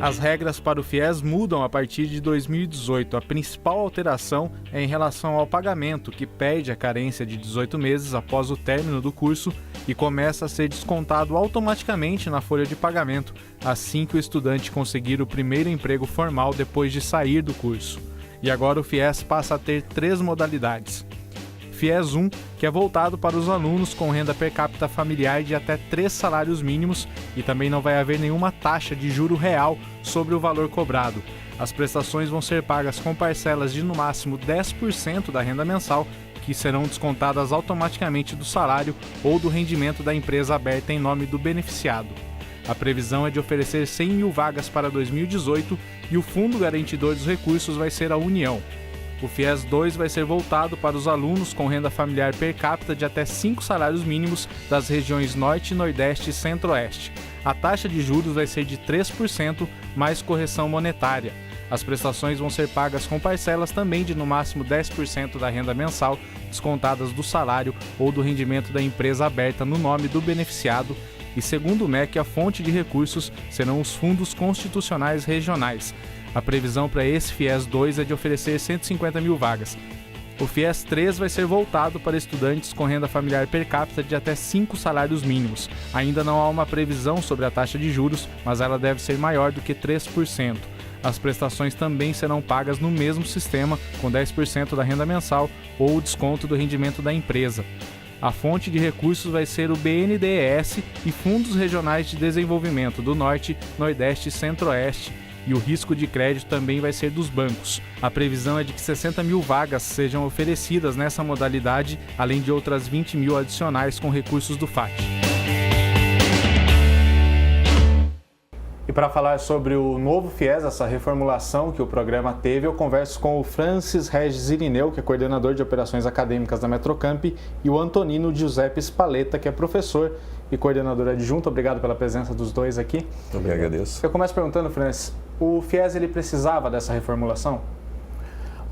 As regras para o FIES mudam a partir de 2018. A principal alteração é em relação ao pagamento, que perde a carência de 18 meses após o término do curso e começa a ser descontado automaticamente na folha de pagamento, assim que o estudante conseguir o primeiro emprego formal depois de sair do curso. E agora o FIES passa a ter 3 modalidades. FIES 1, que é voltado para os alunos com renda per capita familiar de até 3 salários mínimos e também não vai haver nenhuma taxa de juro real sobre o valor cobrado. As prestações vão ser pagas com parcelas de no máximo 10% da renda mensal, que serão descontadas automaticamente do salário ou do rendimento da empresa aberta em nome do beneficiado. A previsão é de oferecer 100 mil vagas para 2018 e o Fundo Garantidor dos Recursos vai ser a União. O FIES 2 vai ser voltado para os alunos com renda familiar per capita de até 5 salários mínimos das regiões Norte, Nordeste e Centro-Oeste. A taxa de juros vai ser de 3% mais correção monetária. As prestações vão ser pagas com parcelas também de no máximo 10% da renda mensal, descontadas do salário ou do rendimento da empresa aberta no nome do beneficiado. E segundo o MEC, a fonte de recursos serão os fundos constitucionais regionais. A previsão para esse FIES 2 é de oferecer 150 mil vagas. O FIES 3 vai ser voltado para estudantes com renda familiar per capita de até 5 salários mínimos. Ainda não há uma previsão sobre a taxa de juros, mas ela deve ser maior do que 3%. As prestações também serão pagas no mesmo sistema, com 10% da renda mensal ou o desconto do rendimento da empresa. A fonte de recursos vai ser o BNDES e Fundos Regionais de Desenvolvimento do Norte, Nordeste e Centro-Oeste, e o risco de crédito também vai ser dos bancos. A previsão é de que 60 mil vagas sejam oferecidas nessa modalidade, além de outras 20 mil adicionais com recursos do FAT. E para falar sobre o novo FIES, essa reformulação que o programa teve, eu converso com o Francis Regis Irineu, que é coordenador de operações acadêmicas da Metrocamp, e o Antonino Giuseppe Spaletta, que é professor e coordenador adjunto. Obrigado pela presença dos dois aqui. Eu agradeço. Eu começo perguntando, Francis, o FIES ele precisava dessa reformulação?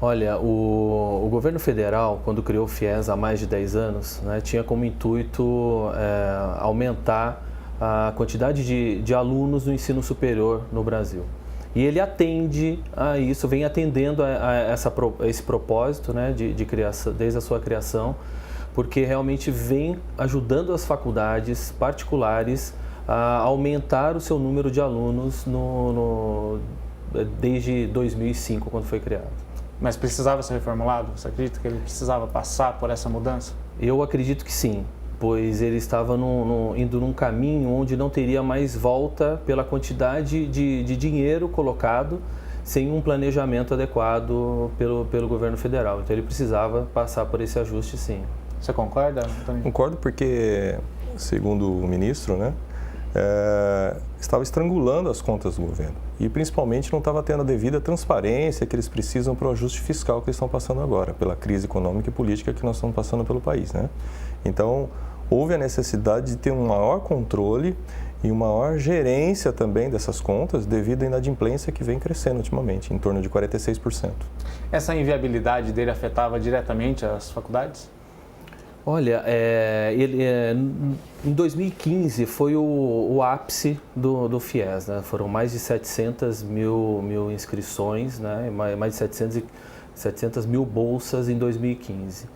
Olha, o governo federal, quando criou o FIES há mais de 10 anos, né, tinha como intuito aumentar a quantidade de alunos no ensino superior no Brasil. E ele atende a isso, vem atendendo a esse propósito, né, de criação, desde a sua criação, porque realmente vem ajudando as faculdades particulares a aumentar o seu número de alunos desde 2005, quando foi criado. Mas precisava ser reformulado? Você acredita que ele precisava passar por essa mudança? Eu acredito que sim, pois ele estava indo num caminho onde não teria mais volta pela quantidade de dinheiro colocado sem um planejamento adequado pelo governo federal. Então ele precisava passar por esse ajuste, sim. Você concorda, Antônio? Concordo porque, segundo o ministro, né, estava estrangulando as contas do governo e principalmente não estava tendo a devida transparência que eles precisam para o ajuste fiscal que eles estão passando agora, pela crise econômica e política que nós estamos passando pelo país, né? Então, houve a necessidade de ter um maior controle e uma maior gerência também dessas contas devido à inadimplência que vem crescendo ultimamente, em torno de 46%. Essa inviabilidade dele afetava diretamente as faculdades? Olha, em 2015 foi o ápice do FIES, né? Foram mais de 700 mil inscrições, né? Mais de 700 mil bolsas em 2015.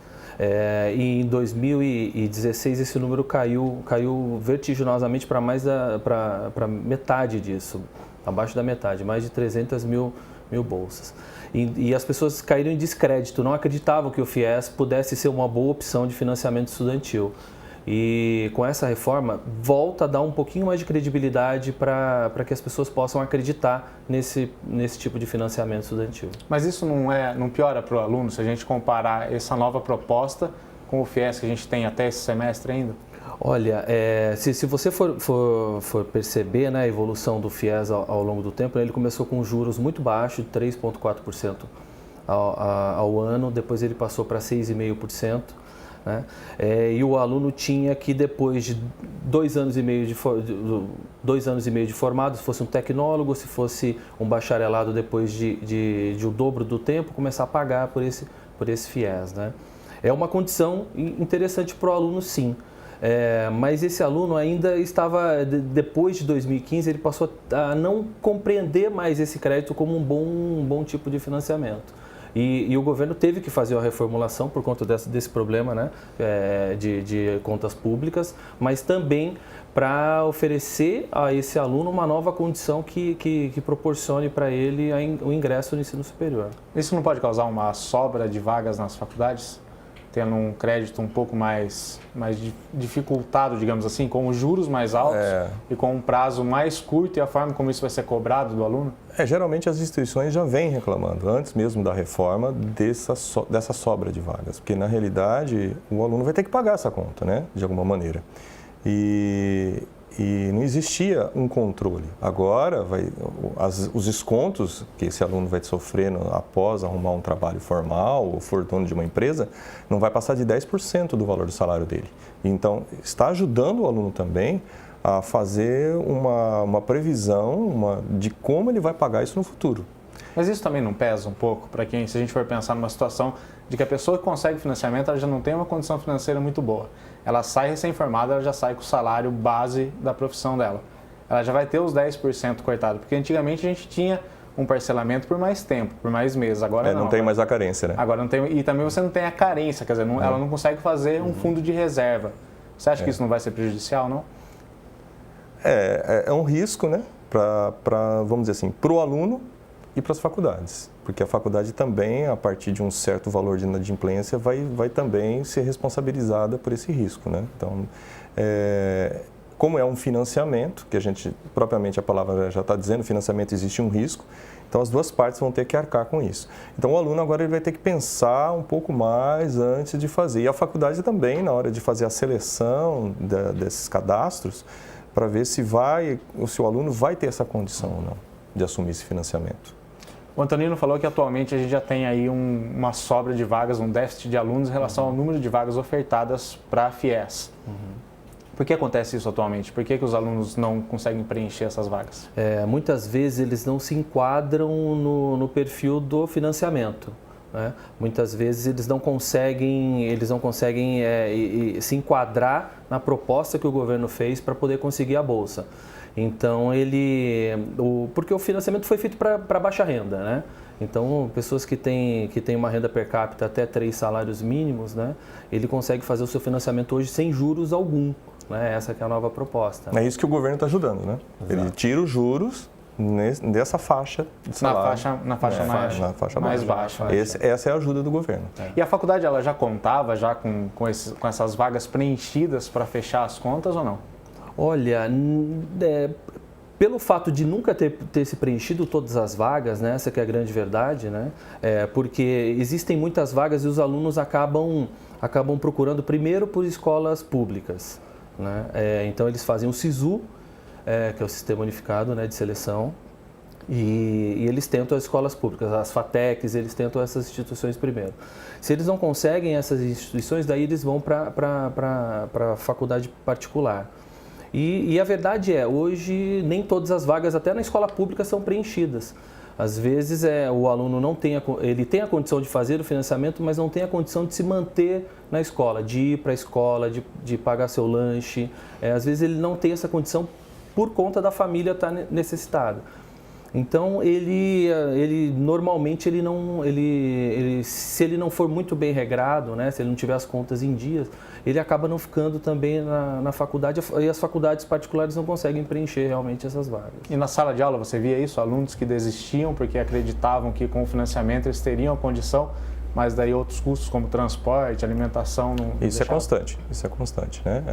E em 2016 esse número caiu vertiginosamente para metade disso, abaixo da metade, mais de 300 mil bolsas. E as pessoas caíram em descrédito, não acreditavam que o FIES pudesse ser uma boa opção de financiamento estudantil. E com essa reforma, volta a dar um pouquinho mais de credibilidade para que as pessoas possam acreditar nesse tipo de financiamento estudantil. Mas isso não piora para o aluno se a gente comparar essa nova proposta com o FIES que a gente tem até esse semestre ainda? Olha, se você for perceber, né, a evolução do FIES ao longo do tempo, né, ele começou com juros muito baixos, 3,4% ao ano, depois ele passou para 6,5%. Né? E o aluno tinha que, depois de 2 anos e meio de formado, se fosse um tecnólogo, se fosse um bacharelado depois de o dobro do tempo, começar a pagar por esse FIES. Né? É uma condição interessante para o aluno, sim. Mas esse aluno ainda estava, depois de 2015, ele passou a não compreender mais esse crédito como um bom tipo de financiamento. E o governo teve que fazer a reformulação por conta desse problema, né, de contas públicas, mas também para oferecer a esse aluno uma nova condição que proporcione para ele o ingresso no ensino superior. Isso não pode causar uma sobra de vagas nas faculdades? Tendo um crédito um pouco mais dificultado, digamos assim, com os juros mais altos e com um prazo mais curto, e a forma como isso vai ser cobrado do aluno? Geralmente as instituições já vêm reclamando, antes mesmo da reforma, dessa sobra de vagas, porque na realidade o aluno vai ter que pagar essa conta, né, de alguma maneira. E não existia um controle. Agora, os descontos que esse aluno vai sofrer após arrumar um trabalho formal ou for dono de uma empresa, não vai passar de 10% do valor do salário dele. Então, está ajudando o aluno também a fazer uma previsão de como ele vai pagar isso no futuro. Mas isso também não pesa um pouco para quem, se a gente for pensar numa situação de que a pessoa que consegue financiamento, ela já não tem uma condição financeira muito boa. Ela sai recém-formada, ela já sai com o salário base da profissão dela. Ela já vai ter os 10% cortado, porque antigamente a gente tinha um parcelamento por mais tempo, por mais meses. Agora não tem mais a carência, né? Agora não tem, e também você não tem a carência, quer dizer, ela não consegue fazer um fundo de reserva. Você acha que isso não vai ser prejudicial, não? É um risco, né? Vamos dizer assim, para o aluno e para as faculdades, porque a faculdade também, a partir de um certo valor de inadimplência, vai também ser responsabilizada por esse risco, né? Então, como é um financiamento, que propriamente a palavra já está dizendo, financiamento existe um risco, então as duas partes vão ter que arcar com isso. Então o aluno agora ele vai ter que pensar um pouco mais antes de fazer, e a faculdade também, na hora de fazer a seleção desses cadastros, para ver se o aluno vai ter essa condição ou não de assumir esse financiamento. O Antonino falou que atualmente a gente já tem aí uma sobra de vagas, um déficit de alunos em relação ao número de vagas ofertadas para a FIES. Por que acontece isso atualmente? Por que os alunos não conseguem preencher essas vagas? Muitas vezes eles não se enquadram no perfil do financiamento, né? Muitas vezes eles não conseguem se enquadrar na proposta que o governo fez para poder conseguir a bolsa. Então, porque o financiamento foi feito para baixa renda, né? Então, pessoas que têm uma renda per capita até 3 salários mínimos, né? Ele consegue fazer o seu financiamento hoje sem juros algum, né? Essa que é a nova proposta. É isso que o governo está ajudando, né? Exato. Ele tira os juros dessa faixa de salário. Na faixa mais baixa. Essa é a ajuda do governo. E a faculdade ela já contava com essas vagas preenchidas para fechar as contas ou não? Olha, pelo fato de nunca ter se preenchido todas as vagas, né, essa que é a grande verdade, né, porque existem muitas vagas e os alunos acabam procurando primeiro por escolas públicas, né, então eles fazem o SISU, que é o Sistema Unificado, né, de Seleção, e eles tentam as escolas públicas, as FATECs, eles tentam essas instituições primeiro. Se eles não conseguem essas instituições, daí eles vão para a faculdade particular. E a verdade hoje nem todas as vagas, até na escola pública, são preenchidas. Às vezes o aluno ele tem a condição de fazer o financiamento, mas não tem a condição de se manter na escola, de ir para a escola, de pagar seu lanche. Às vezes ele não tem essa condição por conta da família estar necessitada. Então normalmente se ele não for muito bem regrado, né, se ele não tiver as contas em dias, ele acaba não ficando também na faculdade, e as faculdades particulares não conseguem preencher realmente essas vagas. E na sala de aula você via isso? Alunos que desistiam porque acreditavam que com o financiamento eles teriam a condição, mas daí outros custos como transporte, alimentação não Isso é constante, né?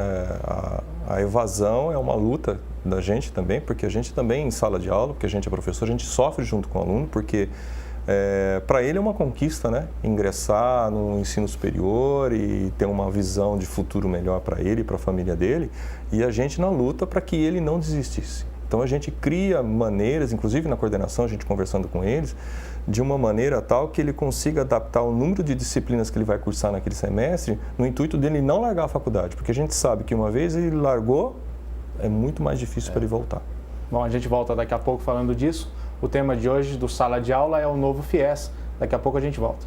A evasão é uma luta da gente também, porque a gente também em sala de aula, porque a gente é professor, a gente sofre junto com o aluno, porque para ele é uma conquista, né? Ingressar no ensino superior e ter uma visão de futuro melhor para ele e para a família dele, e a gente na luta para que ele não desistisse. Então a gente cria maneiras, inclusive na coordenação, a gente conversando com eles, de uma maneira tal que ele consiga adaptar o número de disciplinas que ele vai cursar naquele semestre, no intuito dele não largar a faculdade, porque a gente sabe que uma vez ele largou, é muito mais difícil para ele voltar. Bom, a gente volta daqui a pouco falando disso. O tema de hoje do Sala de Aula é o novo FIES. Daqui a pouco a gente volta.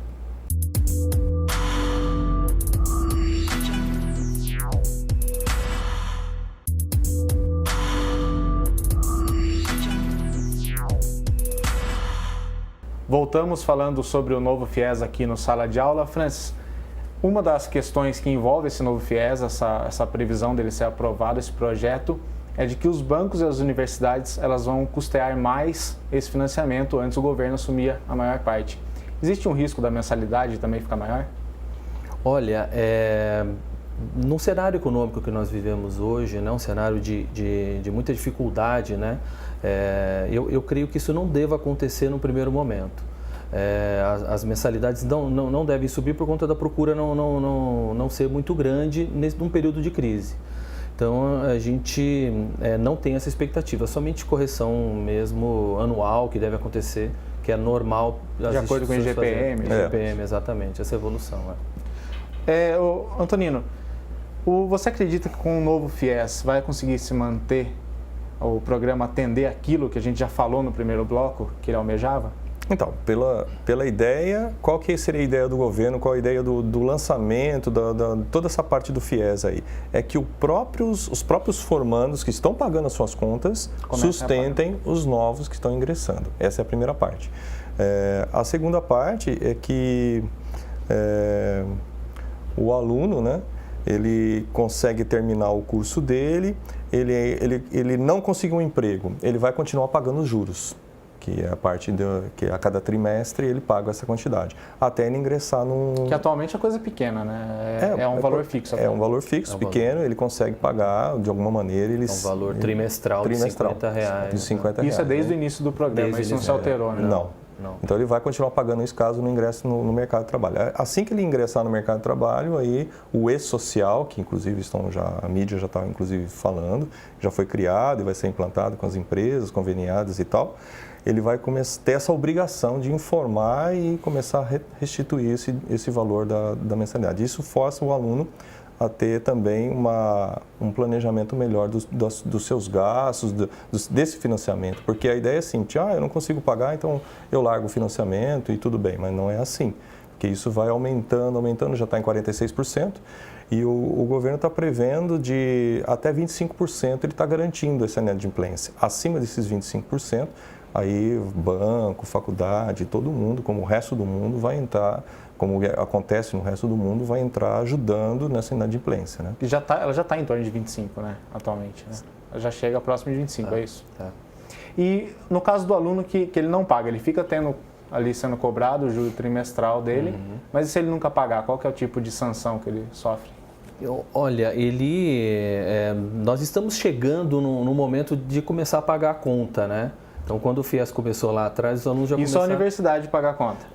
Voltamos falando sobre o novo FIES aqui no Sala de Aula. Francis, uma das questões que envolve esse novo FIES, essa previsão dele ser aprovado, esse projeto, é de que os bancos e as universidades elas vão custear mais esse financiamento, antes o governo assumia a maior parte. Existe um risco da mensalidade também ficar maior? Olha, num cenário econômico que nós vivemos hoje, né, um cenário de muita dificuldade, né, eu creio que isso não deva acontecer no primeiro momento. As mensalidades não devem subir por conta da procura não ser muito grande num período de crise. Então, a gente não tem essa expectativa, somente correção mesmo anual que deve acontecer, que é normal. De acordo com o IGPM. IGPM, exatamente, essa evolução. Antonino, você acredita que com o novo FIES vai conseguir se manter, o programa atender aquilo que a gente já falou no primeiro bloco, que ele almejava? Então, pela ideia, qual que seria a ideia do governo, qual a ideia do lançamento, toda essa parte do FIES aí? É que os próprios formandos que estão pagando as suas contas sustentem os novos que estão ingressando. Essa é a primeira parte. A segunda parte é que o aluno, né, ele consegue terminar o curso dele, ele não conseguiu um emprego, ele vai continuar pagando os juros, que é a parte que a cada trimestre ele paga essa quantidade, até ele ingressar num... Que atualmente é coisa pequena, né? É um valor fixo. É um valor fixo, pequeno, ele consegue pagar de alguma maneira. É um valor trimestral de R$50. De R$50. Isso é desde o início do programa, isso não se alterou, né? Não. Então ele vai continuar pagando isso caso não ingresse no mercado de trabalho. Assim que ele ingressar no mercado de trabalho, aí o E-Social, que inclusive a mídia já está inclusive falando, já foi criado e vai ser implantado com as empresas conveniadas e tal, ele vai ter essa obrigação de informar e começar a restituir esse valor da mensalidade. Isso força o aluno a ter também um planejamento melhor dos seus gastos, desse financiamento. Porque a ideia é assim, eu não consigo pagar, então eu largo o financiamento e tudo bem, mas não é assim. Porque isso vai aumentando, já está em 46%, e o governo está prevendo de até 25%, ele está garantindo essa inadimplência. Acima desses 25%, aí banco, faculdade, todo mundo, como o resto do mundo, vai entrar, como acontece no resto do mundo, vai entrar ajudando nessa inadimplência, né? Ela já está em torno de 25, né, atualmente, né? Ela já chega próximo de 25, é isso? E no caso do aluno que ele não paga, ele fica tendo ali sendo cobrado o juro trimestral dele, mas e se ele nunca pagar, qual que é o tipo de sanção que ele sofre? Olha, nós estamos chegando no momento de começar a pagar a conta, né? Então, quando o FIES começou lá atrás, os alunos já começaram... Isso a universidade pagar a conta?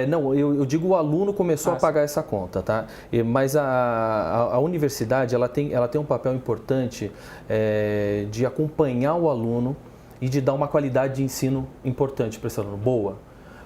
Não, eu digo o aluno começou a pagar essa conta, tá? Mas a universidade, ela tem um papel importante de acompanhar o aluno e de dar uma qualidade de ensino importante para esse aluno, boa,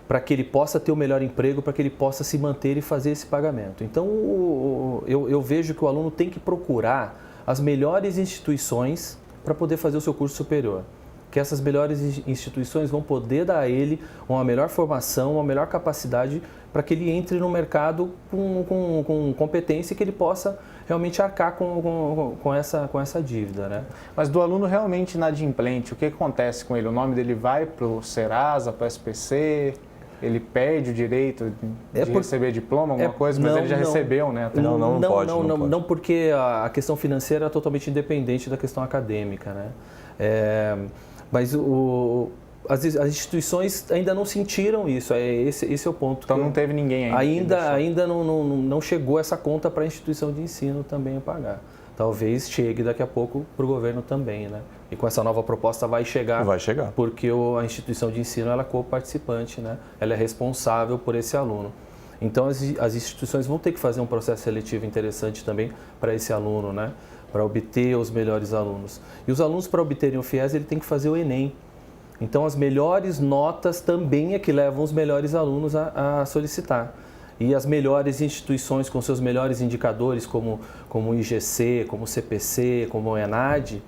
para que ele possa ter o melhor emprego, para que ele possa se manter e fazer esse pagamento. Então, eu vejo que o aluno tem que procurar as melhores instituições para poder fazer o seu curso superior. Que essas melhores instituições vão poder dar a ele uma melhor formação, uma melhor capacidade para que ele entre no mercado com competência e que ele possa realmente arcar com essa dívida, né? Mas do aluno realmente inadimplente, o que acontece com ele? O nome dele vai para o Serasa, para o SPC, ele perde o direito de receber diploma, alguma coisa, mas ele já recebeu, né? Não, porque a questão financeira é totalmente independente da questão acadêmica, né? Mas as instituições ainda não sentiram isso, esse é o ponto. Então não teve ninguém ainda. Ainda não chegou essa conta para a instituição de ensino também a pagar. Talvez chegue daqui a pouco para o governo também, né? E com essa nova proposta vai chegar. Porque a instituição de ensino ela é co-participante, né? Ela é responsável por esse aluno. Então as instituições vão ter que fazer um processo seletivo interessante também para esse aluno, né? Para obter os melhores alunos. E os alunos, para obterem o FIES, ele tem que fazer o Enem. Então, as melhores notas também é que levam os melhores alunos a solicitar. E as melhores instituições, com seus melhores indicadores, como o IGC, como o CPC, como o ENAD,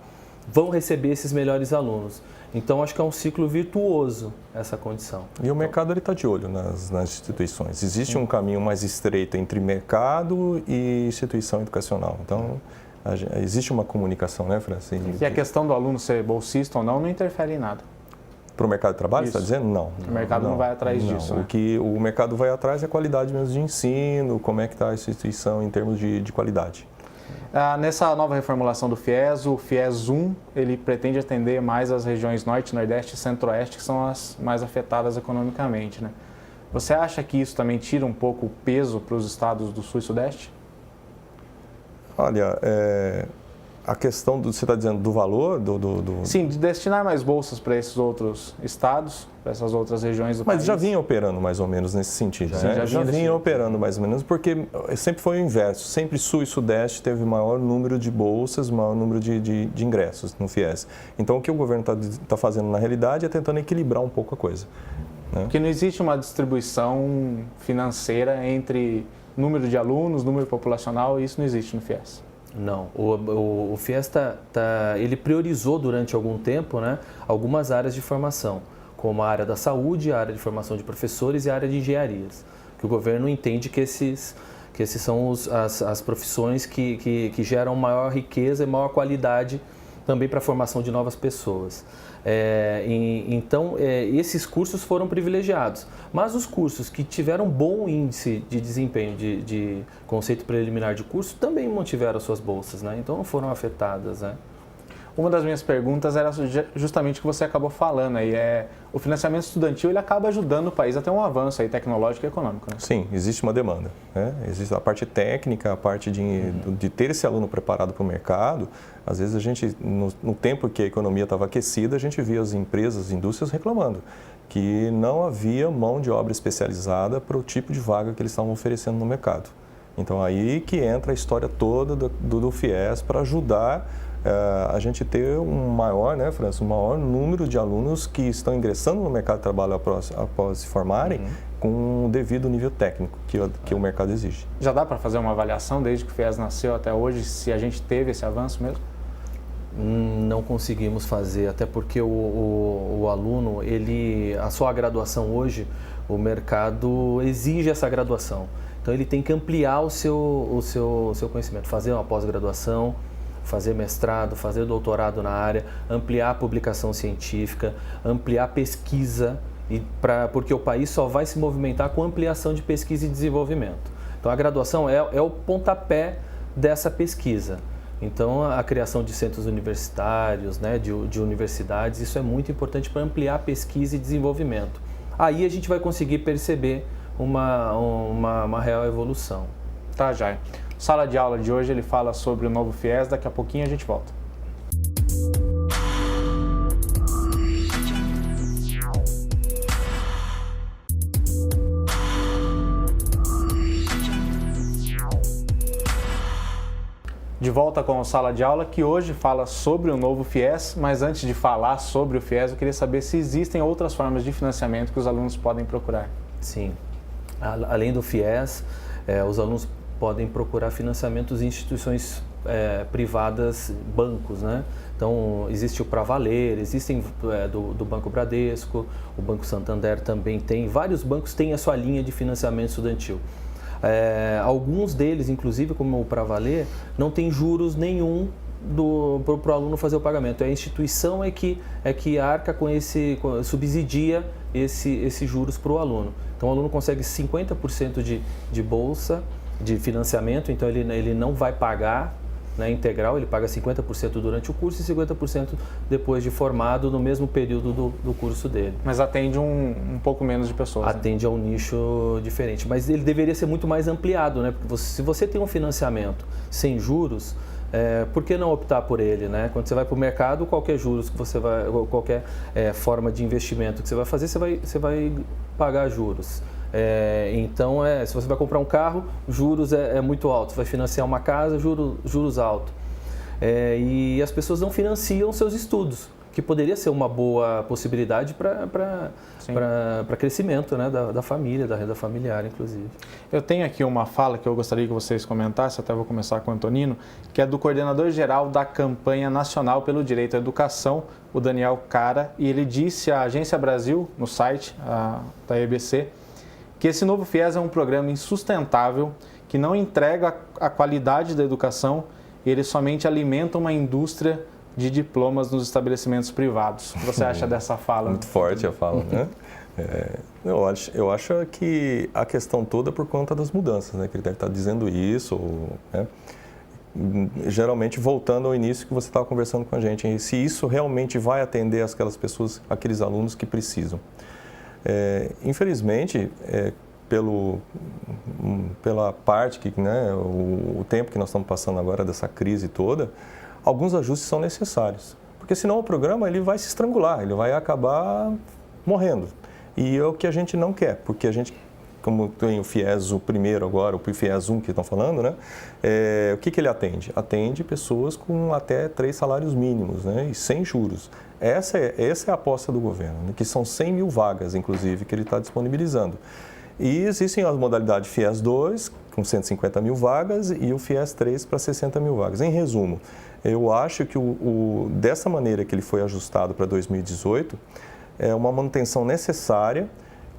vão receber esses melhores alunos. Então, acho que é um ciclo virtuoso essa condição. E o mercado está de olho nas instituições. Existe um caminho mais estreito entre mercado e instituição educacional. Então, existe uma comunicação, né, Francis? E a questão do aluno ser bolsista ou não interfere em nada? Para o mercado de trabalho, Isso. você está dizendo? Não. O mercado não vai atrás disso. O que o mercado vai atrás é a qualidade mesmo de ensino, como é que está a instituição em termos de qualidade. Nessa nova reformulação do FIES, o FIES 1, ele pretende atender mais as regiões Norte, Nordeste e Centro-Oeste, que são as mais afetadas economicamente, né? Você acha que isso também tira um pouco o peso para os estados do Sul e Sudeste? Olha, a questão, você está dizendo do valor? Sim, de destinar mais bolsas para esses outros estados, para essas outras regiões do país. Mas já vinha operando mais ou menos nesse sentido, né? Já vinha operando mais ou menos, porque sempre foi o inverso. Sempre Sul e Sudeste teve maior número de bolsas, maior número de ingressos no FIES. Então, o que o governo está fazendo na realidade é tentando equilibrar um pouco a coisa. Né? Porque não existe uma distribuição financeira entre número de alunos, número populacional, e isso não existe no FIES. Não, o FIES ele priorizou durante algum tempo, né, algumas áreas de formação, como a área da saúde, a área de formação de professores e a área de engenharias, que o governo entende que esses são as profissões que geram maior riqueza e maior qualidade também para a formação de novas pessoas. Então, esses cursos foram privilegiados, mas os cursos que tiveram bom índice de desempenho de conceito preliminar de curso também mantiveram suas bolsas, né? Então não foram afetadas, né? Uma das minhas perguntas era justamente o que você acabou falando aí, o financiamento estudantil ele acaba ajudando o país a ter um avanço aí tecnológico e econômico, né? Sim, existe uma demanda, né? Existe a parte técnica, a parte de ter esse aluno preparado para o mercado. Às vezes a gente, no tempo que a economia estava aquecida, a gente via as empresas, as indústrias reclamando que não havia mão de obra especializada para o tipo de vaga que eles estavam oferecendo no mercado. Então aí que entra a história toda do FIES para ajudar a gente ter um maior, né, França, um maior número de alunos que estão ingressando no mercado de trabalho após se formarem com o devido nível técnico que o mercado exige. Já dá para fazer uma avaliação desde que o FIES nasceu até hoje, se a gente teve esse avanço mesmo? Não conseguimos fazer, até porque o aluno, a sua graduação hoje, o mercado exige essa graduação. Então ele tem que ampliar o seu conhecimento, fazer uma pós-graduação, fazer mestrado, fazer doutorado na área, ampliar a publicação científica, ampliar a pesquisa, porque o país só vai se movimentar com ampliação de pesquisa e desenvolvimento. Então a graduação é o pontapé dessa pesquisa. Então a criação de centros universitários, né, de universidades, isso é muito importante para ampliar a pesquisa e desenvolvimento. Aí a gente vai conseguir perceber uma real evolução. Tá, Jair. Sala de aula de hoje ele fala sobre o novo FIES, daqui a pouquinho a gente volta. De volta com a Sala de Aula, que hoje fala sobre o novo FIES, mas antes de falar sobre o FIES, eu queria saber se existem outras formas de financiamento que os alunos podem procurar. Sim. Além do FIES, os alunos podem procurar financiamentos em instituições privadas, bancos, né? Então, existe o Pravaler, existem do Banco Bradesco, o Banco Santander também tem, vários bancos têm a sua linha de financiamento estudantil. Alguns deles, inclusive, como o Pravaler, não tem juros nenhum para o aluno fazer o pagamento. A instituição é que arca subsidia esses juros para o aluno. Então, o aluno consegue 50% de bolsa, de financiamento, então ele não vai pagar, né, integral, ele paga 50% durante o curso e 50% depois de formado no mesmo período do curso dele. Mas atende um pouco menos de pessoas. Atende a um nicho diferente, mas ele deveria ser muito mais ampliado, né? Porque se você tem um financiamento sem juros, por que não optar por ele, né? Quando você vai para o mercado, qualquer juros que você vai, qualquer forma de investimento que você vai fazer, você vai pagar juros. Então, se você vai comprar um carro, juros é muito alto. Você vai financiar uma casa, juros altos. E as pessoas não financiam seus estudos, que poderia ser uma boa possibilidade para crescimento, né, da família, da renda familiar, inclusive. Eu tenho aqui uma fala que eu gostaria que vocês comentassem, até vou começar com o Antonino, que é do coordenador-geral da Campanha Nacional pelo Direito à Educação, o Daniel Cara, e ele disse à Agência Brasil, no site da EBC, que esse novo FIES é um programa insustentável, que não entrega a qualidade da educação, ele somente alimenta uma indústria de diplomas nos estabelecimentos privados. O que você acha dessa fala? Muito forte a fala, né? Eu acho que a questão toda é por conta das mudanças, né? Que ele deve estar dizendo isso, né? Geralmente voltando ao início que você estava conversando com a gente, se isso realmente vai atender aquelas pessoas, aqueles alunos que precisam. Infelizmente, pela parte que, né, o tempo que nós estamos passando agora dessa crise toda, alguns ajustes são necessários, porque senão o programa ele vai se estrangular, ele vai acabar morrendo. E é o que a gente não quer, porque a gente, como tem o FIES o primeiro agora, o FIES 1 que estão falando, né? O que ele atende? Atende pessoas com até 3 salários mínimos, né? E sem juros. Essa é a aposta do governo, né? Que são 100 mil vagas, inclusive, que ele está disponibilizando. E existem as modalidades FIES 2, com 150 mil vagas, e o FIES 3 para 60 mil vagas. Em resumo, eu acho que dessa maneira que ele foi ajustado para 2018, é uma manutenção necessária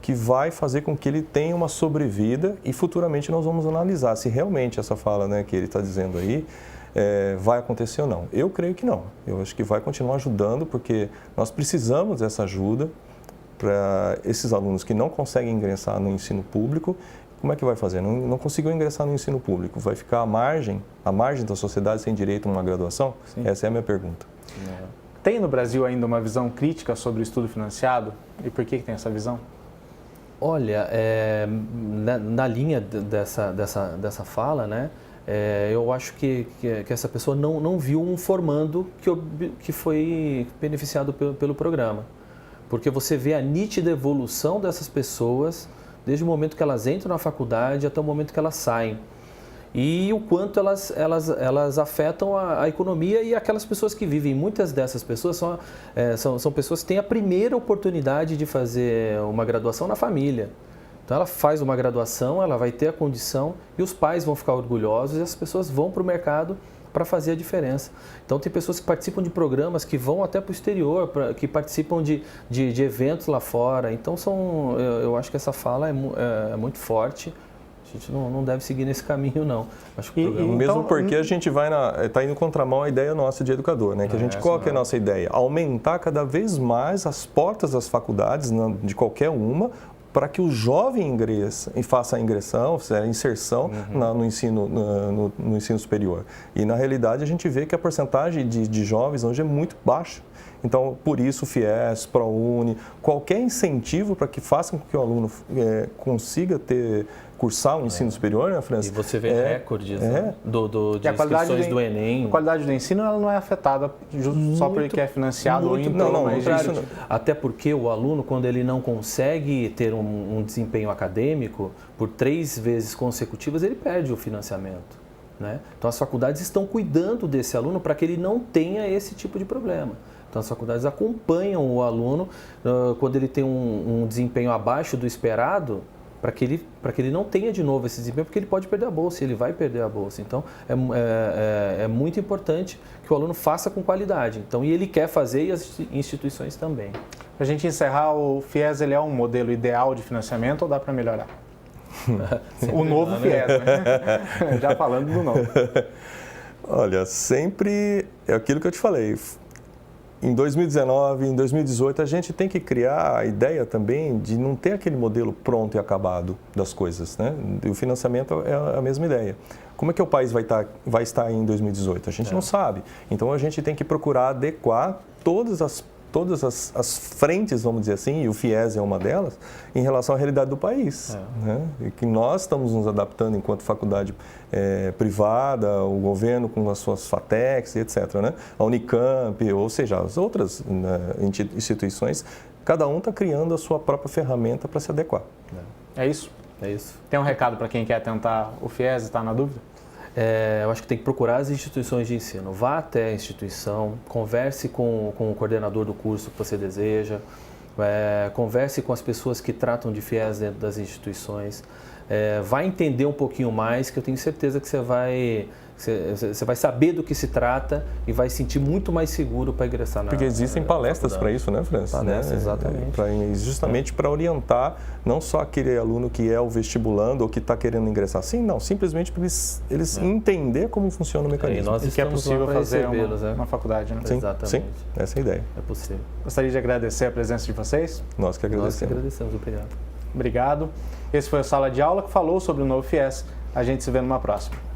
que vai fazer com que ele tenha uma sobrevida e futuramente nós vamos analisar se realmente essa fala, né, que ele está dizendo aí vai acontecer ou não. Eu creio que não. Eu acho que vai continuar ajudando porque nós precisamos dessa ajuda para esses alunos que não conseguem ingressar no ensino público. Como é que vai fazer? Não conseguiu ingressar no ensino público. Vai ficar à margem da sociedade sem direito a uma graduação? Sim. Essa é a minha pergunta. Tem no Brasil ainda uma visão crítica sobre o estudo financiado? E por que tem essa visão? Olha, na linha dessa fala, né, eu acho que essa pessoa não viu um formando que foi beneficiado pelo programa. Porque você vê a nítida evolução dessas pessoas desde o momento que elas entram na faculdade até o momento que elas saem. E o quanto elas afetam a economia e aquelas pessoas que vivem. Muitas dessas pessoas são pessoas que têm a primeira oportunidade de fazer uma graduação na família. Então ela faz uma graduação, ela vai ter a condição e os pais vão ficar orgulhosos e as pessoas vão para o mercado para fazer a diferença. Então tem pessoas que participam de programas que vão até para o exterior, que participam de eventos lá fora. Então eu acho que essa fala é muito forte. A gente não deve seguir nesse caminho, não. Acho que mesmo porque a gente está indo contramão à ideia nossa de educador, né? Qual que é a nossa ideia? Aumentar cada vez mais as portas das faculdades, de qualquer uma, para que o jovem ingresse e faça a inserção no ensino superior. E, na realidade, a gente vê que a porcentagem de jovens hoje é muito baixa. Então, por isso, o FIES, ProUni, qualquer incentivo para que faça com que o aluno consiga cursar o ensino superior, né, França? E você vê recordes né? de inscrições do Enem. A qualidade do ensino ela não é afetada só porque é financiado ou não, até porque o aluno, quando ele não consegue ter um desempenho acadêmico por 3 vezes consecutivas, ele perde o financiamento. Né? Então, as faculdades estão cuidando desse aluno para que ele não tenha esse tipo de problema. Então, as faculdades acompanham o aluno quando ele tem um desempenho abaixo do esperado, para que ele não tenha de novo esse desempenho, porque ele pode perder a bolsa, ele vai perder a bolsa. Então, é muito importante que o aluno faça com qualidade. Então, e ele quer fazer e as instituições também. Para a gente encerrar, o FIES ele é um modelo ideal de financiamento ou dá para melhorar? O novo FIES, né? Já falando do novo. Olha, sempre é aquilo que eu te falei. Em 2019, em 2018, a gente tem que criar a ideia também de não ter aquele modelo pronto e acabado das coisas, né? E o financiamento é a mesma ideia. Como é que o país vai estar em 2018? A gente não sabe. Então, a gente tem que procurar adequar todas as frentes, vamos dizer assim, e o FIES é uma delas, em relação à realidade do país. Né? E que nós estamos nos adaptando enquanto faculdade privada, o governo com as suas FATECs, etc. Né? A Unicamp, ou seja, as outras instituições, cada um está criando a sua própria ferramenta para se adequar. É isso? É isso. Tem um recado para quem quer tentar o FIES e está na dúvida? Eu acho que tem que procurar as instituições de ensino. Vá até a instituição, converse com o coordenador do curso que você deseja, converse com as pessoas que tratam de FIES dentro das instituições, vai entender um pouquinho mais, que eu tenho certeza que você Você vai saber do que se trata e vai sentir muito mais seguro para ingressar na Porque existem palestras para isso, né, Francis? Palestras, exatamente. Justamente para orientar não só aquele aluno que é o vestibulando ou que está querendo ingressar. Sim, não, simplesmente para eles entender como funciona o mecanismo. E que é possível fazer uma faculdade, né? Sim, exatamente. Sim, essa é a ideia. É possível. Gostaria de agradecer a presença de vocês. Nós que agradecemos. Nós que agradecemos, obrigado. Obrigado. Esse foi o Sala de Aula que falou sobre o novo FIES. A gente se vê numa próxima.